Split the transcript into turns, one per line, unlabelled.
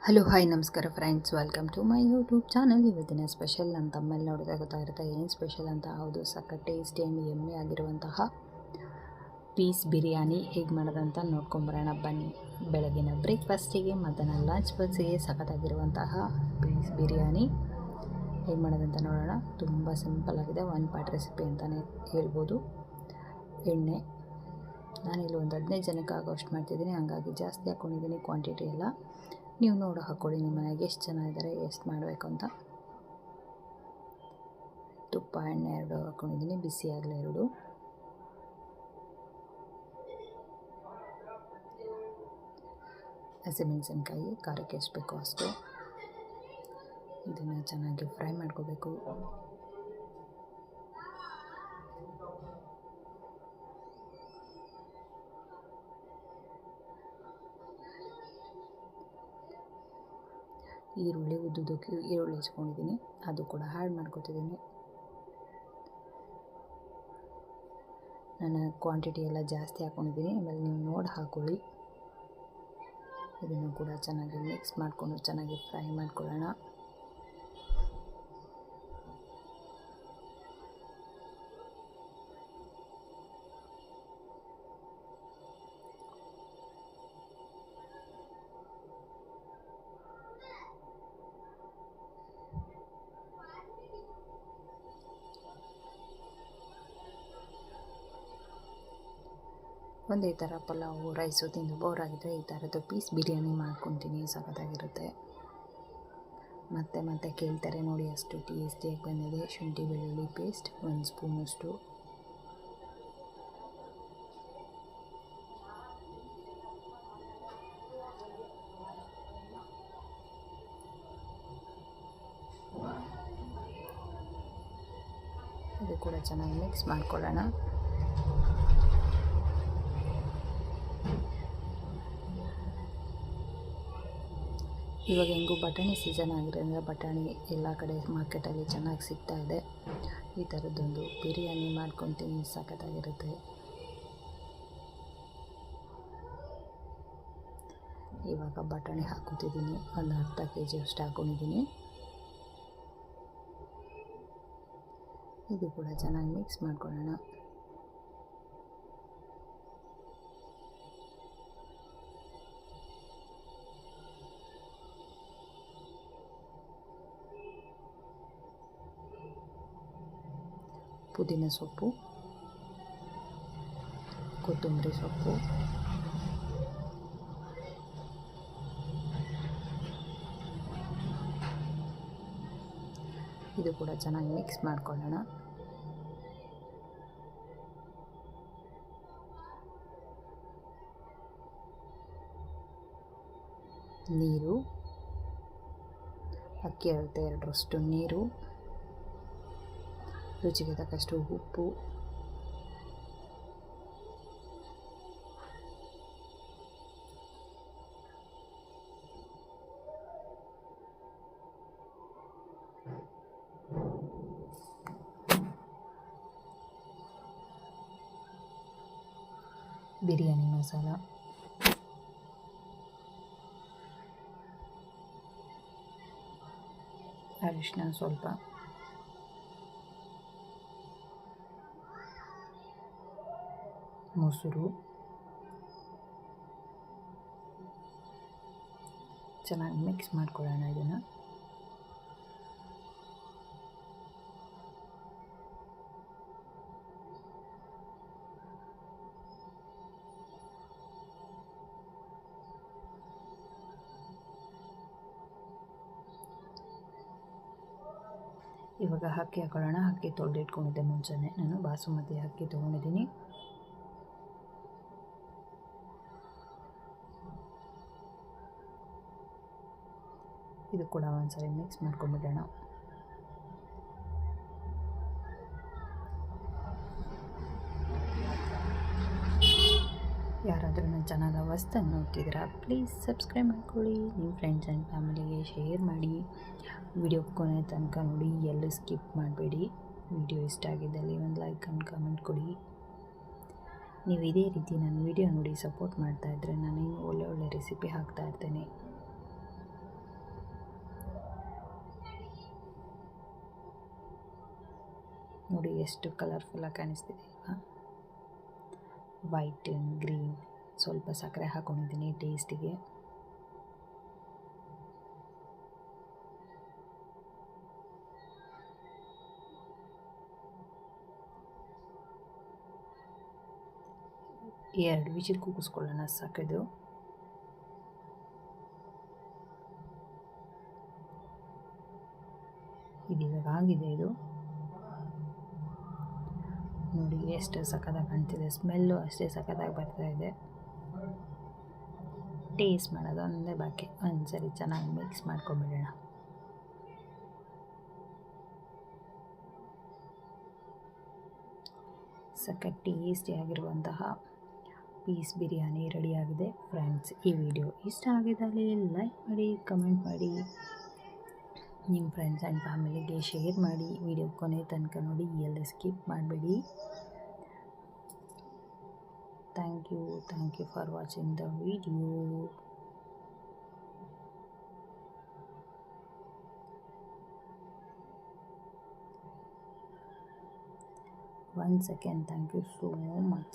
Hello hi ನಮಸ್ಕಾರ friends, welcome to my YouTube channel. ಇವತ್ತಿನ special ನನ್ನ ತಮ್ಮಲ್ಲಿ ನೋಡಿದ್ರೆ ಗೊತ್ತಾಗಿರುತ್ತೆ ಏನು ಸ್ಪೆಷಲ್ ಅಂತ. ಹೌದು, ಸಕ್ಕ ಟೇಸ್ಟಿ ಆ್ಯಂಡ್ ಎಮ್ಮೆ ಆಗಿರುವಂತಹ ಪೀಸ್ ಬಿರಿಯಾನಿ ಹೇಗೆ ಮಾಡೋದಂತ ನೋಡ್ಕೊಂಬರೋಣ ಬನ್ನಿ. ಬೆಳಗಿನ ಬ್ರೇಕ್ಫಾಸ್ಟಿಗೆ ಮತ್ತು ನನ್ನ ಲಂಚ್ ಬಾಕ್ಸಿಗೆ ಸಖತ್ತಾಗಿರುವಂತಹ ಪೀಸ್ ಬಿರಿಯಾನಿ ಹೇಗೆ ಮಾಡೋದಂತ ನೋಡೋಣ. ತುಂಬ ಸಿಂಪಲ್ಲಾಗಿದೆ, ಒನ್ ಪಾರ್ಟ್ ರೆಸಿಪಿ ಅಂತಲೇ ಹೇಳ್ಬೋದು. ಎಣ್ಣೆ ನಾನಿಲ್ಲಿ ಒಂದು 15 ಜನಕ್ಕೆ ಆಗೋಷ್ಟು ಮಾಡ್ತಿದ್ದೀನಿ, ಹಾಗಾಗಿ ಜಾಸ್ತಿ ಹಾಕ್ಕೊಂಡಿದ್ದೀನಿ ಕ್ವಾಂಟಿಟಿ ಎಲ್ಲ. ನೀವು ನೋಡಿ ಹಾಕ್ಕೊಳ್ಳಿ ನಿಮ್ಮ ಮನೆಗೆ ಎಷ್ಟು ಜನ ಇದ್ದಾರೆ, ಎಷ್ಟು ಮಾಡಬೇಕು ಅಂತ. ತುಪ್ಪ ಎಣ್ಣೆ 2 ಹಾಕ್ಕೊಂಡಿದ್ದೀನಿ, ಬಿಸಿ ಆಗಲಿ 2. ಹಸಿಮೆಣಸಿನ್ಕಾಯಿ ಖಾರಕ್ಕೆ ಎಷ್ಟು ಬೇಕೋ ಅಷ್ಟು. ಇದನ್ನು ಚೆನ್ನಾಗಿ ಫ್ರೈ ಮಾಡ್ಕೋಬೇಕು. ಈರುಳ್ಳಿ ಉದ್ದುದಕ್ಕೆ ಈರುಳ್ಳಿ ಹಚ್ಕೊಂಡಿದ್ದೀನಿ, ಅದು ಕೂಡ ಆ್ಯಡ್ ಮಾಡ್ಕೊತಿದ್ದೀನಿ. ನಾನು ಕ್ವಾಂಟಿಟಿ ಎಲ್ಲ ಜಾಸ್ತಿ ಹಾಕ್ಕೊಂಡಿದ್ದೀನಿ, ಆಮೇಲೆ ನೀವು ನೋಡಿ ಹಾಕ್ಕೊಳ್ಳಿ. ಇದನ್ನು ಕೂಡ ಚೆನ್ನಾಗಿ ಮಿಕ್ಸ್ ಮಾಡಿಕೊಂಡು ಚೆನ್ನಾಗಿ ಫ್ರೈ ಮಾಡ್ಕೊಳ್ಳೋಣ. ಒಂದೇ ಥರ ಪಲಾವು ರೈಸು ತಿಂದು ಬೋರ್ ಆಗಿದ್ದರೆ ಈ ಥರದ್ದು ಪೀಸ್ ಬಿರಿಯಾನಿ ಮಾಡ್ಕೊತೀನಿ, ಸಖತ್ತಾಗಿರುತ್ತೆ. ಮತ್ತೆ ಕೇಳ್ತಾರೆ ನೋಡಿ, ಅಷ್ಟು ಟೇಸ್ಟಿಯಾಗಿ ಬಂದಿದೆ. ಶುಂಠಿ ಬೆಳ್ಳುಳ್ಳಿ ಪೇಸ್ಟ್ 1 ಸ್ಪೂನಷ್ಟು, ಇದು ಕೂಡ ಚೆನ್ನಾಗಿ ಮಿಕ್ಸ್ ಮಾಡ್ಕೊಳ್ಳೋಣ. ಇವಾಗ ಹೆಂಗೂ ಬಟಾಣಿ ಸೀಸನ್ ಆಗಿರೋದ್ರಿಂದ ಬಟಾಣಿ ಎಲ್ಲ ಕಡೆ ಮಾರ್ಕೆಟಲ್ಲಿ ಚೆನ್ನಾಗಿ ಸಿಗ್ತಾ ಇದೆ. ಈ ಥರದ್ದೊಂದು ಬಿರಿಯಾನಿ ಮಾಡ್ಕೊತೀನಿ, ಸಖತ್ತಾಗಿರುತ್ತೆ. ಇವಾಗ ಬಟಾಣಿ ಹಾಕೋತಿದ್ದೀನಿ, ಒಂದು ಅರ್ಧ kg ಅಷ್ಟು ಹಾಕ್ಕೊಂಡಿದ್ದೀನಿ. ಇದು ಕೂಡ ಚೆನ್ನಾಗಿ ಮಿಕ್ಸ್ ಮಾಡ್ಕೊಳ್ಳೋಣ. ಪುದೀನ ಸೊಪ್ಪು, ಕೊತ್ತಂಬರಿ ಸೊಪ್ಪು, ಇದು ಕೂಡ ಚೆನ್ನಾಗಿ ಮಿಕ್ಸ್ ಮಾಡ್ಕೊಳ್ಳೋಣ. ನೀರು, ಅಕ್ಕಿ ಅಳತೆ 2ರಷ್ಟು ನೀರು, ರುಚಿಗೆ ತಕ್ಕಷ್ಟು ಉಪ್ಪು, ಬಿರಿಯಾನಿ ಮಸಾಲ, ಅರಿಶಿನ ಸ್ವಲ್ಪ, ಮೊಸರು, ಚೆನ್ನಾಗಿ ಮಿಕ್ಸ್ ಮಾಡ್ಕೊಳ್ಳೋಣ ಇದನ್ನು. ಇವಾಗ ಅಕ್ಕಿ ಹಾಕೊಳ್ಳೋಣ. ಅಕ್ಕಿ ತೊಳೆದಿಟ್ಕೊಂಡಿದ್ದೆ ಮುಂಚೆನೇ, ನಾನು ಬಾಸುಮತಿ ಅಕ್ಕಿ ತೊಗೊಂಡಿದ್ದೀನಿ. ಇದು ಕೂಡ ಒಂದ್ಸರಿ ಮಿಕ್ಸ್ ಮಾಡ್ಕೊಂಡ್ಬಿಡೋಣ. ಯಾರಾದರೂ ನನ್ನ ಚಾನಲ್ ಹೊಸ್ದಾಗಿ ನೋಡ್ತಿದ್ದೀರಾ, ಪ್ಲೀಸ್ ಸಬ್ಸ್ಕ್ರೈಬ್ ಮಾಡ್ಕೊಳ್ಳಿ. ನಿಮ್ಮ ಫ್ರೆಂಡ್ಸ್ ಆ್ಯಂಡ್ ಫ್ಯಾಮಿಲಿಗೆ ಶೇರ್ ಮಾಡಿ. ವಿಡಿಯೋ ಕೊನೆ ತನಕ ನೋಡಿ, ಎಲ್ಲೂ ಸ್ಕಿಪ್ ಮಾಡಬೇಡಿ. ವಿಡಿಯೋ ಇಷ್ಟ ಆಗಿದ್ದಲ್ಲಿ ಒಂದು ಲೈಕ್ ಆ್ಯಂಡ್ ಕಮೆಂಟ್ ಕೊಡಿ. ನೀವು ಇದೇ ರೀತಿ ನನ್ನ ವಿಡಿಯೋ ನೋಡಿ ಸಪೋರ್ಟ್ ಮಾಡ್ತಾಯಿದ್ರೆ ನಾನು ಇನ್ನೂ ಒಳ್ಳೆ ರೆಸಿಪಿ ಹಾಕ್ತಾಯಿರ್ತೇನೆ. ನೋಡಿ ಎಷ್ಟು ಕಲರ್ಫುಲ್ಲಾಗಿ ಕಾಣಿಸ್ತಿದೆ ಅಲ್ವಾ. White and green. ಸ್ವಲ್ಪ ಸಕ್ಕರೆ ಹಾಕ್ಕೊಂಡಿದ್ದೀನಿ ಟೇಸ್ಟಿಗೆ. ಎರಡು ವಿಜಿಲ್ ಕೂಗಿಸ್ಕೊಳ್ಳೋಣ ಸಾಕಿದು. ಇದಿವಾಗ ಆಗಿದೆ. ಇದು ನೋಡಿ ಎಷ್ಟು ಸಖತ್ತಾಗಿ ಕಾಣ್ತಿದೆ. ಸ್ಮೆಲ್ಲು ಅಷ್ಟೇ ಸಖತ್ತಾಗಿ ಬರ್ತಾಯಿದೆ. ಟೇಸ್ಟ್ ಮಾಡೋದು ಒಂದೇ ಬಾಕಿ. ಒಂದ್ಸರಿ ಚೆನ್ನಾಗಿ ಮಿಕ್ಸ್ ಮಾಡ್ಕೊಂಬಿಡೋಣ. ಸಖತ್ ಟೇಸ್ಟಿಯಾಗಿರುವಂತಹ ಪೀಸ್ ಬಿರಿಯಾನಿ ರೆಡಿಯಾಗಿದೆ ಫ್ರೆಂಡ್ಸ್. ಈ ವಿಡಿಯೋ ಇಷ್ಟ ಆಗಿದ್ದಲ್ಲಿ ಲೈಕ್ ಮಾಡಿ, ಕಮೆಂಟ್ ಮಾಡಿ, ನಿಮ್ಮ ಫ್ರೆಂಡ್ಸ್ ಆ್ಯಂಡ್ ಫ್ಯಾಮಿಲಿಗೆ ಶೇರ್ ಮಾಡಿ. ವಿಡಿಯೋ ಕೊನೆ ತನಕ ನೋಡಿ, ಎಲ್ಲ ಸ್ಕಿಪ್ ಮಾಡಬೇಡಿ. Thank you for watching the video. Once again, thank you so much.